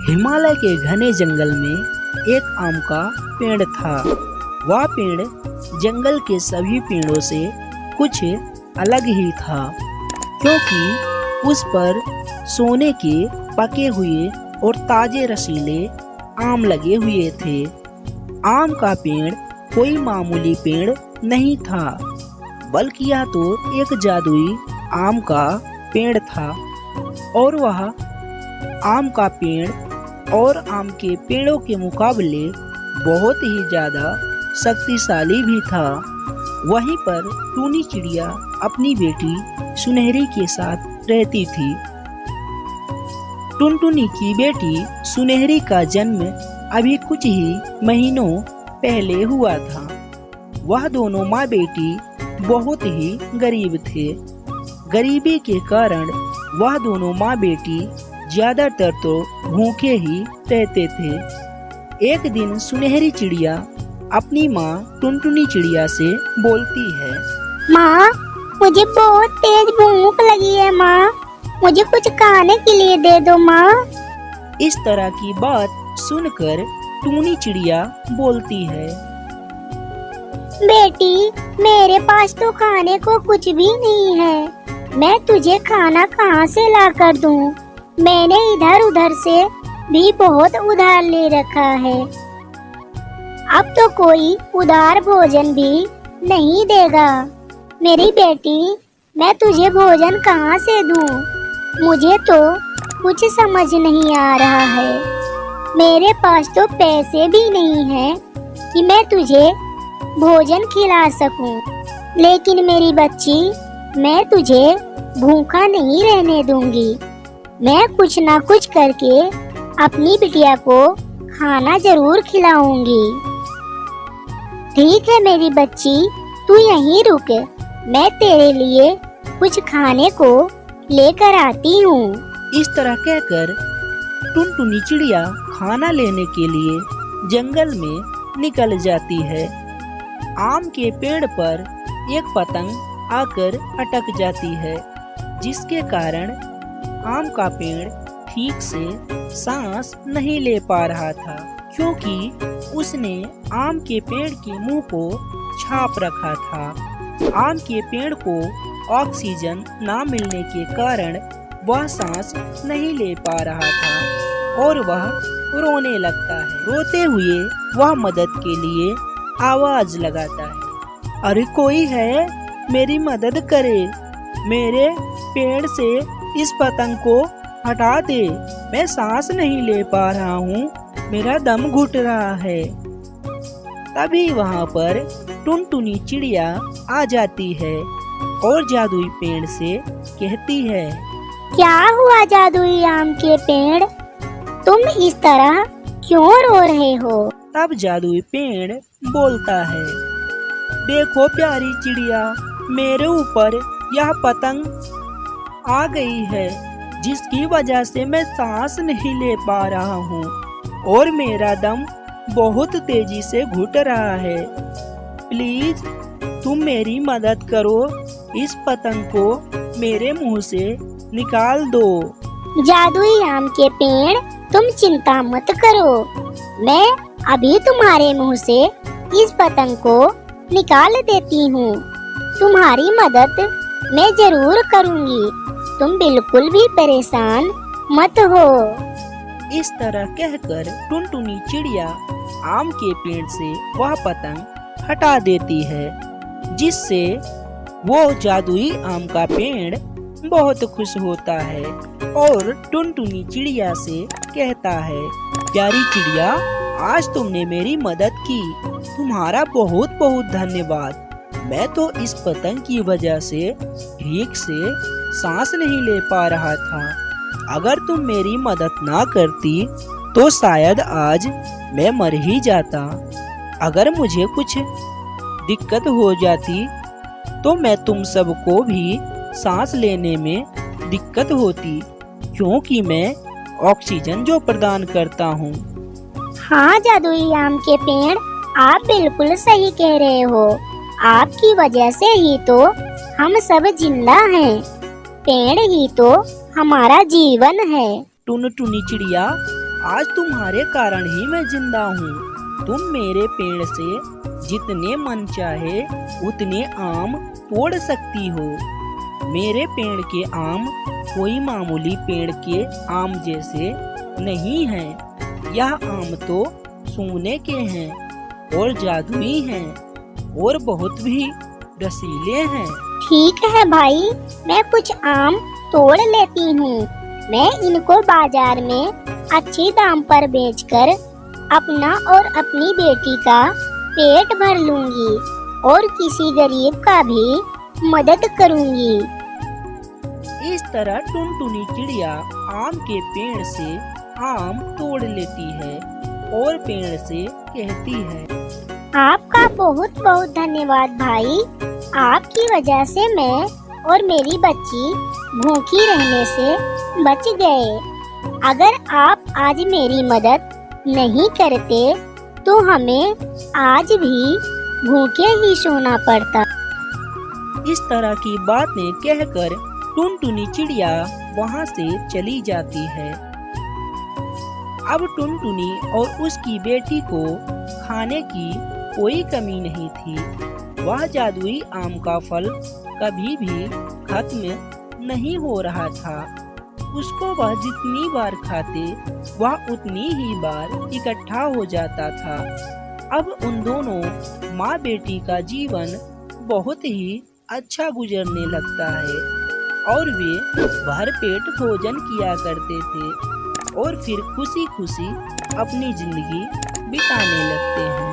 हिमालय के घने जंगल में एक आम का पेड़ था। वह पेड़ जंगल के सभी पेड़ों से कुछ अलग ही था, क्योंकि उस पर सोने के पके हुए और ताजे रसीले आम लगे हुए थे। आम का पेड़ कोई मामूली पेड़ नहीं था, बल्कि यह तो एक जादुई आम का पेड़ था। और वह आम का पेड़ और आम के पेड़ों के मुकाबले बहुत ही ज्यादा शक्तिशाली भी था। वहीं पर टूनी चिड़िया अपनी बेटी सुनहरी के साथ रहती थी। टुनटुनी की बेटी सुनहरी का जन्म अभी कुछ ही महीनों पहले हुआ था। वह दोनों माँ बेटी बहुत ही गरीब थे। गरीबी के कारण वह दोनों माँ बेटी ज्यादातर तो भूखे ही रहते थे। एक दिन सुनहरी चिड़िया अपनी माँ टुनटुनी चिड़िया से बोलती है, माँ, मुझे बहुत तेज भूख लगी है माँ, मुझे कुछ खाने के लिए दे दो माँ। इस तरह की बात सुनकर टूनी चिड़िया बोलती है, बेटी, मेरे पास तो खाने को कुछ भी नहीं है। मैं तुझे खाना कहाँ से ला कर दूँ? मैंने इधर उधर से भी बहुत उधार ले रखा है। अब तो कोई उधार भोजन भी नहीं देगा। मेरी बेटी, मैं तुझे भोजन कहाँ से दूँ? मुझे तो कुछ समझ नहीं आ रहा है। मेरे पास तो पैसे भी नहीं हैं कि मैं तुझे भोजन खिला सकूं। लेकिन मेरी बच्ची, मैं तुझे भूखा नहीं रहने दूंगी। मैं कुछ ना कुछ करके अपनी बिटिया को खाना जरूर खिलाऊंगी। ठीक है मेरी बच्ची, तू यहीं रुक, मैं तेरे लिए कुछ खाने को लेकर आती हूँ। इस तरह कहकर टुनटुनी चिड़िया खाना लेने के लिए जंगल में निकल जाती है। आम के पेड़ पर एक पतंग आकर अटक जाती है, जिसके कारण आम का पेड़ ठीक से सांस नहीं ले पा रहा था, क्योंकि उसने आम के पेड़ के मुंह को छाप रखा था। आम के पेड़ को ऑक्सीजन ना मिलने के कारण वह सांस नहीं ले पा रहा था और वह रोने लगता है। रोते हुए वह मदद के लिए आवाज लगाता है, अरे कोई है, मेरी मदद करे, मेरे पेड़ से इस पतंग को हटा दे, मैं सांस नहीं ले पा रहा हूँ, मेरा दम घुट रहा है। तभी वहाँ पर टुनटुनी चिड़िया आ जाती है और जादुई पेड़ से कहती है, क्या हुआ जादुई आम के पेड़, तुम इस तरह क्यों रो रहे हो? तब जादुई पेड़ बोलता है, देखो प्यारी चिड़िया, मेरे ऊपर यह पतंग आ गई है, जिसकी वजह से मैं सांस नहीं ले पा रहा हूँ और मेरा दम बहुत तेजी से घुट रहा है। प्लीज तुम मेरी मदद करो, इस पतंग को मेरे मुंह से निकाल दो। जादुई आम के पेड़, तुम चिंता मत करो, मैं अभी तुम्हारे मुंह से इस पतंग को निकाल देती हूँ। तुम्हारी मदद मैं जरूर करूँगी, तुम बिल्कुल भी परेशान मत हो। इस तरह कहकर टुनटुनी चिड़िया आम के पेड़ से वह पतंग हटा देती है, जिससे वो जादुई आम का पेड़ बहुत खुश होता है और टुनटुनी चिड़िया से कहता है, प्यारी चिड़िया, आज तुमने मेरी मदद की, तुम्हारा बहुत बहुत धन्यवाद। मैं तो इस पतंग की वजह से ठीक से सांस नहीं ले पा रहा था। अगर तुम मेरी मदद ना करती तो शायद आज मैं मर ही जाता। अगर मुझे कुछ दिक्कत हो जाती तो मैं तुम सबको भी सांस लेने में दिक्कत होती, क्योंकि मैं ऑक्सीजन जो प्रदान करता हूँ। हाँ जादुई आम के पेड़, आप बिल्कुल सही कह रहे हो। आपकी वजह से ही तो हम सब जिंदा हैं। पेड़ ही तो हमारा जीवन है। टुनटुनी चिड़िया आज तुम्हारे कारण ही मैं जिंदा हूँ। तुम मेरे पेड़ से जितने मन चाहे उतने आम तोड़ सकती हो। मेरे पेड़ के आम कोई मामूली पेड़ के आम जैसे नहीं हैं। यह आम तो सोने के हैं और जादुई हैं और बहुत भी रसीले हैं। ठीक है भाई, मैं कुछ आम तोड़ लेती हूँ। मैं इनको बाजार में अच्छे दाम पर बेचकर अपना और अपनी बेटी का पेट भर लूंगी और किसी गरीब का भी मदद करूंगी। इस तरह टुनटुनी चिड़िया आम के पेड़ से आम तोड़ लेती है और पेड़ से कहती है, आपका बहुत बहुत धन्यवाद भाई। आपकी वजह से मैं और मेरी बच्ची भूखी रहने से बच गए। अगर आप आज मेरी मदद नहीं करते तो हमें आज भी भूखे ही सोना पड़ता। इस तरह की बातें कहकर टुनटुनी चिड़िया वहाँ से चली जाती है। अब टुनटुनी और उसकी बेटी को खाने की कोई कमी नहीं थी। वह जादुई आम का फल कभी भी खत्म नहीं हो रहा था। उसको वह जितनी बार खाते वह उतनी ही बार इकट्ठा हो जाता था। अब उन दोनों माँ बेटी का जीवन बहुत ही अच्छा गुजरने लगता है और वे भरपेट भोजन किया करते थे और फिर खुशी खुशी अपनी जिंदगी बिताने लगते हैं।